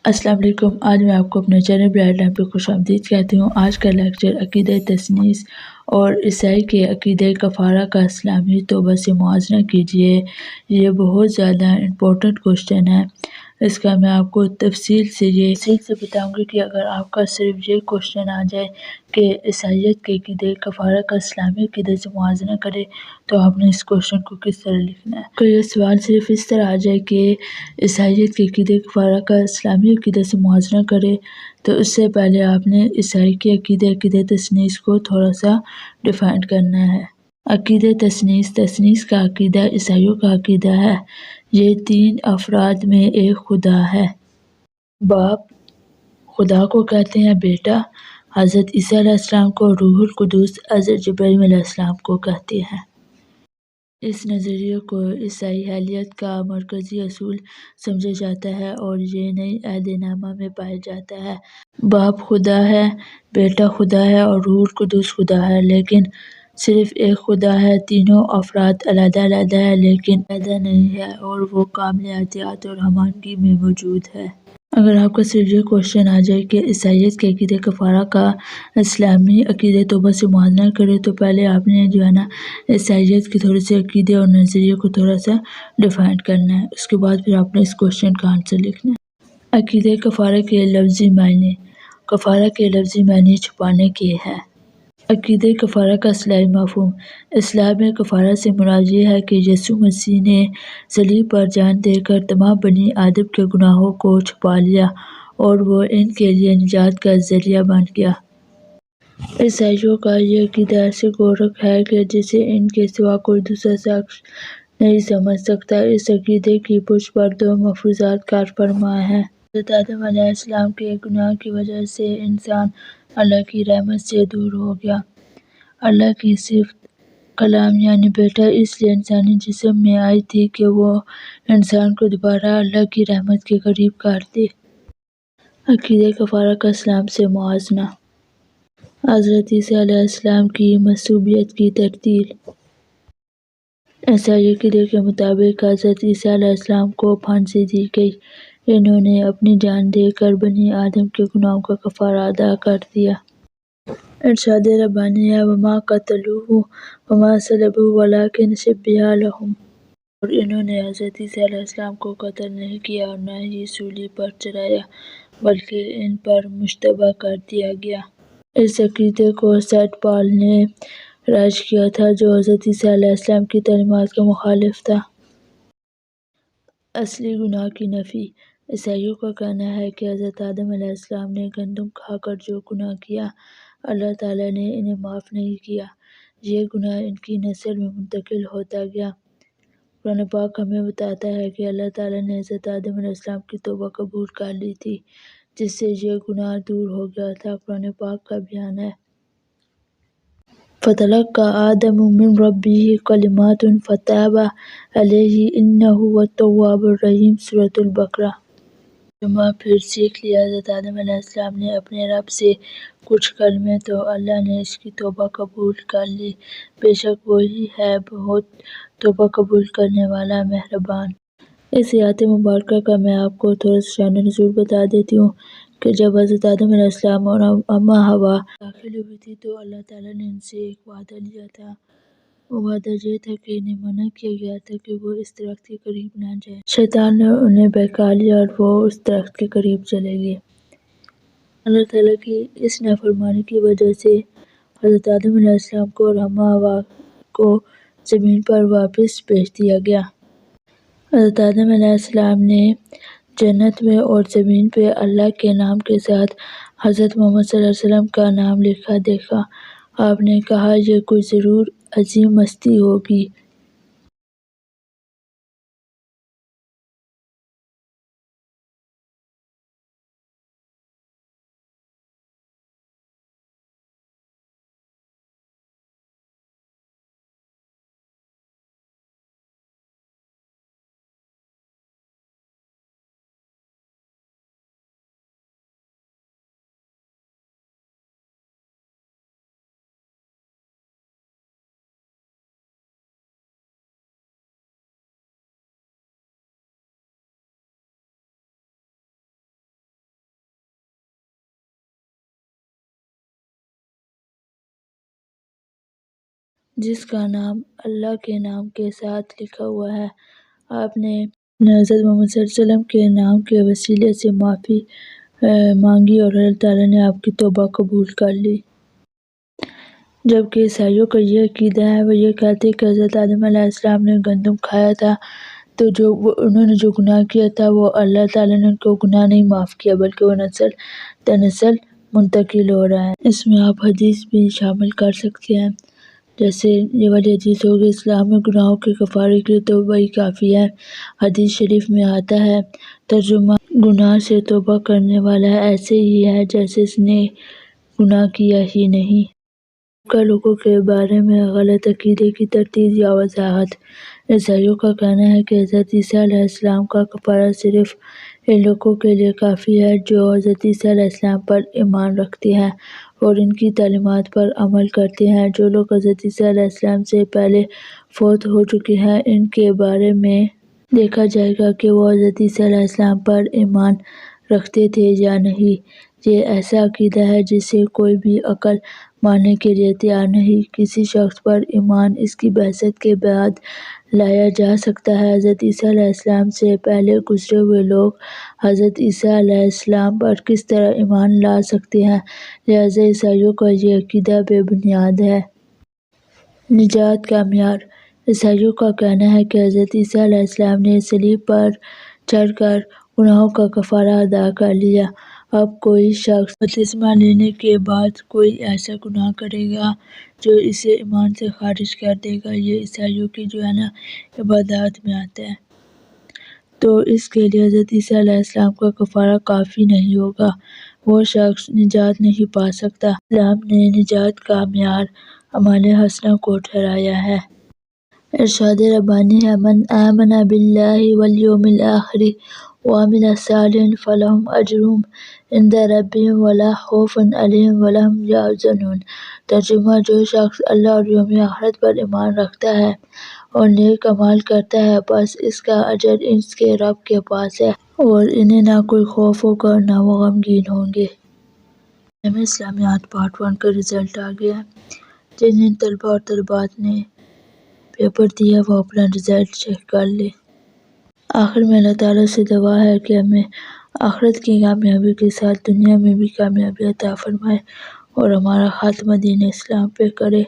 السلام علیکم۔ آج میں آپ کو اپنے چینل برائٹ لائن پہ خوش آمدید کہتی ہوں۔ آج کا لیکچر عقیدہ تثنیس اور عیسائی کے عقیدہ کفارہ کا اسلامی توبہ سے موازنہ کیجیے۔ یہ بہت زیادہ امپورٹنٹ کوشچن ہے۔ اس کا میں آپ کو تفصیل سے بتاؤں گی کہ اگر آپ کا صرف یہ کوشچن آ جائے کہ عیسائیت کے عقیدہ کفارہ کا اسلامی عقیدہ سے موازنہ کرے تو آپ نے اس کوشچن کو کس طرح لکھنا ہے۔ تو یہ سوال صرف اس طرح آ جائے کہ عیسائیت کے عقیدہ کفارہ کا اسلامی عقیدہ سے موازنہ کرے تو اس سے پہلے آپ نے عیسائی کے عقیدہ تثنیس کو تھوڑا سا ڈیفائن کرنا ہے۔ عقیدہ تثنیس کا عقیدہ عیسائیوں کا عقیدہ ہے۔ یہ تین افراد میں ایک خدا ہے۔ باپ خدا کو کہتے ہیں، بیٹا حضرت عیسیٰ علیہ السلام کو، روح القدس حضرت جبرائیل علیہ السلام کو کہتے ہیں۔ اس نظریے کو عیسائی الہیت کا مرکزی اصول سمجھا جاتا ہے اور یہ نئی عہد نامہ میں پایا جاتا ہے۔ باپ خدا ہے، بیٹا خدا ہے اور روح القدس خدا ہے، لیکن صرف ایک خدا ہے۔ تینوں افراد علیحدہ علیحدہ ہیں لیکن علیحدہ نہیں ہیں اور وہ کامل اتحاد اور ہمانگی میں موجود ہے۔ اگر آپ کا صرف یہ کوشچن آ جائے کہ عیسائیت کے عقیدہ کفارہ کا اسلامی عقیدہ توبہ سے موازنہ کرے تو پہلے آپ نے عیسائیت کے تھوڑے سے عقیدے اور نظریے کو تھوڑا سا ڈیفائن کرنا ہے۔ اس کے بعد پھر آپ نے اس کوشچن کا آنسر لکھنا ہے۔ عقیدہ کفارہ کے لفظی معنی۔ کفارہ کے لفظی معنی چھپانے کے ہے۔ عقیدہ کفارہ کا اصطلاحی مفہوم۔ اصطلاح میں کفارہ سے مراد یہ ہے کہ یسوع مسیح نے صلیب پر جان دے کر تمام بنی آدم کے گناہوں کو چھپا لیا اور وہ ان کے لیے نجات کا ذریعہ بن گیا۔ عیسائیوں کا یہ عقیدہ ایسے گہرا ہے کہ جسے ان کے سوا کوئی دوسرا شخص نہیں سمجھ سکتا۔ اس عقیدے کی پشت پر دو مفروضات کار فرما ہیں۔ حضرت آدم علیہ السلام کے گناہ کی وجہ سے انسان اللہ کی رحمت سے دور ہو گیا۔ اللہ کی صفت کلام یعنی بیٹا اس لیے انسانی جسم میں آئی تھی کہ وہ انسان کو دوبارہ اللہ کی رحمت کے قریب کر دے۔ عقیدہ کفارہ کا اسلام سے موازنہ۔ حضرت عیسیٰ علیہ السلام کی مصلوبیت کی تردید۔ عیسائی عقیدے کے مطابق حضرت عیسیٰ علیہ السلام کو پھانسی دی گئی۔ انہوں نے اپنی جان دے کر بنی آدم کے گناہوں کا کفارہ ادا کر دیا۔ ارشاد ربانی ہے، وَمَا قَتَلُوهُ وَمَا صَلَبُوهُ وَلَٰكِنْ شُبِّهَ لَهُمْ۔ اور انہوں نے حضرت عیسیٰ علیہ السلام کو قتل نہیں کیا اور نہ ہی صلیب پر چڑھایا بلکہ ان پر مشتبہ کر دیا گیا۔ اس عقیدے کو سینٹ پال نے رائج کیا تھا جو حضرت عیسیٰ علیہ السلام کی تعلیمات کا مخالف تھا۔ اصلی گناہ کی نفی۔ عیسائیوں کا کہنا ہے کہ حضرت آدم علیہ السلام نے گندم کھا کر جو گناہ کیا، اللہ تعالیٰ نے انہیں معاف نہیں کیا۔ یہ گناہ ان کی نسل میں منتقل ہوتا گیا۔ قرآن پاک ہمیں بتاتا ہے کہ اللہ تعالیٰ نے حضرت آدم علیہ السلام کی توبہ قبول کر لی تھی جس سے یہ گناہ دور ہو گیا تھا۔ قرآن پاک کا بیان ہے، فَتَلَقَّىٰ آدَمُ مِن رَّبِّهِ كَلِمَاتٍ فَتَابَ عَلَيْهِ إِنَّهُ هُوَ التَّوَّابُ الرَّحِيمُ سورۃ البقرہ۔ پھر سیکھ لیا حضرت آدم علیہ السلام نے اپنے رب سے کچھ کلمے تو اللہ نے اس کی توبہ قبول کر لی، بے شک وہی ہے بہت توبہ قبول کرنے والا مہربان۔ اس آیت مبارکہ کا میں آپ کو تھوڑا سا شان نزول بتا دیتی ہوں کہ جب حضرت آدم علیہ السلام اور اماں حوا داخل ہوئی تھی تو اللہ تعالیٰ نے ان سے ایک وعدہ لیا تھا۔ وہ وعدہ یہ تھا کہ انہیں منع کیا گیا تھا کہ وہ اس درخت کے قریب نہ جائیں۔ شیطان نے انہیں بہکا لیا اور وہ اس درخت کے قریب چلے گئے۔ اللہ تعالیٰ کی اس نافرمانی کی وجہ سے حضرت آدم علیہ السلام کو اور اماں حوا کو زمین پر واپس بھیج دیا گیا۔ حضرت آدم علیہ السلام نے جنت میں اور زمین پہ اللہ کے نام کے ساتھ حضرت محمد صلی اللہ علیہ وسلم کا نام لکھا دیکھا۔ آپ نے کہا یہ کوئی ضرور عظیم ہستی ہوگی۔ جس کا نام اللہ کے نام کے ساتھ لکھا ہوا ہے۔ آپ نے حضرت محمد صلی اللہ علیہ وسلم کے نام کے وسیلے سے معافی مانگی اور اللہ تعالیٰ نے آپ کی توبہ قبول کر لی۔ جبکہ عیسائیوں کا یہ عقیدہ ہے، وہ یہ کہتے ہیں کہ حضرت آدم علیہ السلام نے گندم کھایا تھا، تو انہوں نے جو گناہ کیا تھا وہ اللہ تعالیٰ نے ان کو گناہ نہیں معاف کیا، بلکہ وہ نسل در نسل منتقل ہو رہا ہے۔ اس میں آپ حدیث بھی شامل کر سکتے ہیں، جیسے یہ والی حدیث ہوگی، اسلام میں گناہوں کے کفارے کے لیے توبہ ہی کافی ہے۔ حدیث شریف میں آتا ہے، ترجمہ: گناہ سے توبہ کرنے والا ایسے ہی ہے جیسے اس نے گناہ کیا ہی نہیں۔ مکہ لوگوں کے بارے میں غلط عقیدے کی تردید یا وضاحت۔ عیسائیوں کا کہنا ہے کہ حضرت عیسیٰ علیہ السلام کا کفارہ صرف ان لوگوں کے لیے کافی ہے جو حضرت عیسیٰ علیہ السلام پر ایمان رکھتے ہیں اور ان کی تعلیمات پر عمل کرتے ہیں۔ جو لوگ حضرت عیسیٰ علیہ السلام سے پہلے فوت ہو چکے ہیں، ان کے بارے میں دیکھا جائے گا کہ وہ حضرت عیسیٰ علیہ السلام پر ایمان رکھتے تھے یا نہیں۔ یہ ایسا عقیدہ ہے جسے کوئی بھی عقل ماننے کے لیے تیار نہیں۔ کسی شخص پر ایمان اس کی بعثت کے بعد لایا جا سکتا ہے۔ حضرت عیسیٰ علیہ السلام سے پہلے گزرے ہوئے لوگ حضرت عیسیٰ علیہ السلام پر کس طرح ایمان لا سکتے ہیں؟ لہٰذا عیسائیوں کا یہ عقیدہ بے بنیاد ہے۔ نجات کا معیار۔ عیسائیوں کا کہنا ہے کہ حضرت عیسیٰ علیہ السلام نے صلیب پر چڑھ کر گناہوں کا کفارہ ادا کر لیا۔ اب کوئی شخص بپتسمہ لینے کے بعد کوئی ایسا گناہ کرے گا جو اسے ایمان سے خارج کر دے گا، یہ عیسائیوں کی عبادات میں آتا ہے، تو اس کے لیے حضرت عیسیٰ علیہ السلام کا کفارہ کافی نہیں ہوگا، وہ شخص نجات نہیں پا سکتا۔ اسلام نے نجات کا معیار اعمال حسنہ کو ٹھہرایا ہے۔ ارشاد ربانی ہے، من آمن باللہ والیوم الآخر وعمل صالحا فلہم اجرہم عند ربہم ولا خوف علیہم ولا ھم یحزنون۔ ترجمہ: جو شخص اللہ اور یوم آخرت پر ایمان رکھتا ہے اور نیک اعمال کرتا ہے، بس اس کا اجر اس کے رب کے پاس ہے اور انہیں نہ کوئی خوف ہوگا اور نہ وہ غمگین ہوں گے۔ اسلامیات پارٹ 1 کا رزلٹ آ گیا ہے۔ جن طلباء اور طالبات نے پیپر دیا وہ اپنا رزلٹ چیک کر لیں۔ آخر میں اللہ تعالیٰ سے دعا ہے کہ ہمیں آخرت کی کامیابی کے ساتھ دنیا میں بھی کامیابی عطا فرمائے اور ہمارا خاتمہ دین اسلام پہ کرے۔